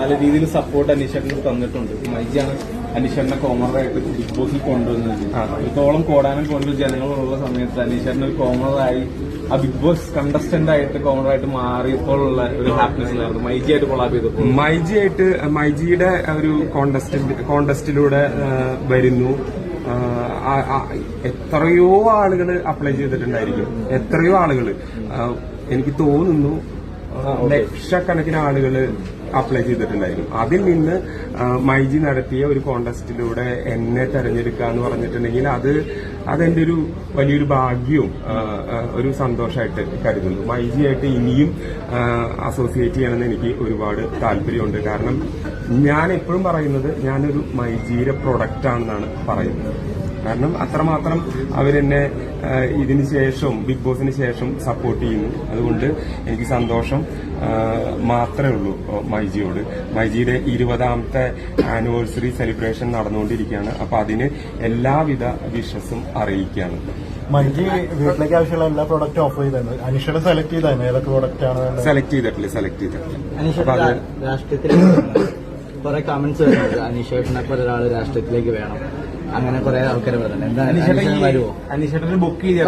നല്ല രീതിയിൽ സപ്പോർട്ട് അനീഷേട്ടന് തന്നിട്ടുണ്ട്. മൈജിയാണ് അനീഷേട്ടനെ കോമണറായിട്ട് ബിഗ് ബോസിൽ കൊണ്ടുവന്നത്. ഇത്തോളം കോടാനും കൂടുതൽ ജനങ്ങളുള്ള സമയത്ത് അനീഷേട്ടൻ ഒരു കോമണറായി ആ ബിഗ് ബോസ് കണ്ടസ്റ്റന്റ് ആയിട്ട് കോമണറായിട്ട് മാറിയപ്പോഴുള്ള ഒരു ഹാപ്പിനെസ് ആയിരുന്നു. മൈജിയായിട്ട് കൊളാബ് ചെയ്തപ്പോൾ മൈജിയുടെ ഒരു കോണ്ടസ്റ്റിലൂടെ വരുന്നു. എത്രയോ ആളുകൾ അപ്ലൈ ചെയ്തിട്ടുണ്ടായിരിക്കും. എത്രയോ ആളുകൾ, എനിക്ക് തോന്നുന്നു ലക്ഷക്കണക്കിന് ആളുകൾ അപ്ലൈ ചെയ്തിട്ടുണ്ടായിരുന്നു. അതിൽ നിന്ന് മൈജി നടത്തിയ ഒരു കോണ്ടസ്റ്റിലൂടെ എന്നെ തെരഞ്ഞെടുക്കുക എന്ന് പറഞ്ഞിട്ടുണ്ടെങ്കിൽ അതെന്റെ ഒരു വലിയൊരു ഭാഗ്യവും ഒരു സന്തോഷമായിട്ട് കരുതുന്നു. മൈജിയായിട്ട് ഇനിയും അസോസിയേറ്റ് ചെയ്യണമെന്ന് എനിക്ക് ഒരുപാട് താല്പര്യമുണ്ട്. കാരണം ഞാൻ എപ്പോഴും പറയുന്നത് ഞാനൊരു മൈജിയുടെ പ്രൊഡക്റ്റ് ആണെന്നാണ് പറയുന്നത്. കാരണം അത്രമാത്രം അവരെന്നെ ഇതിന് ശേഷം ബിഗ് ബോസിന് ശേഷം സപ്പോർട്ട് ചെയ്യുന്നു. അതുകൊണ്ട് എനിക്ക് സന്തോഷം മാത്രമേ ഉള്ളൂ മൈജിയോട്. മൈജിയുടെ 20ാമത്തെ ആനിവേഴ്സറി സെലിബ്രേഷൻ നടന്നുകൊണ്ടിരിക്കുകയാണ്. അപ്പൊ അതിന് എല്ലാവിധ വിഷസും അറിയിക്കുകയാണ്. മൈജി വീട്ടിലേക്ക് ആവശ്യമുള്ള എല്ലാ പ്രോഡക്റ്റും ഓഫർ ചെയ്തിട്ടുണ്ട്. അനീഷയുടെ സെലക്ട് ചെയ്തായിരുന്നു ഏതൊക്കെ പ്രോഡക്റ്റ് ആണ് സെലക്ട് ചെയ്തിട്ടില്ല. രാഷ്ട്രീയത്തിലേക്ക് കുറെ കമന്റ്സ് വരുന്നുണ്ട്. അനീഷേട്ടനെ പോലെ ഒരാൾ രാഷ്ട്രീയത്തിലേക്ക് വേണം, അങ്ങനെ കുറെ ആൾക്കാർ പറയുന്നുണ്ട്. എന്താ വരുമോ? അനീഷേട്ടന് ബുക്ക് ചെയ്തു.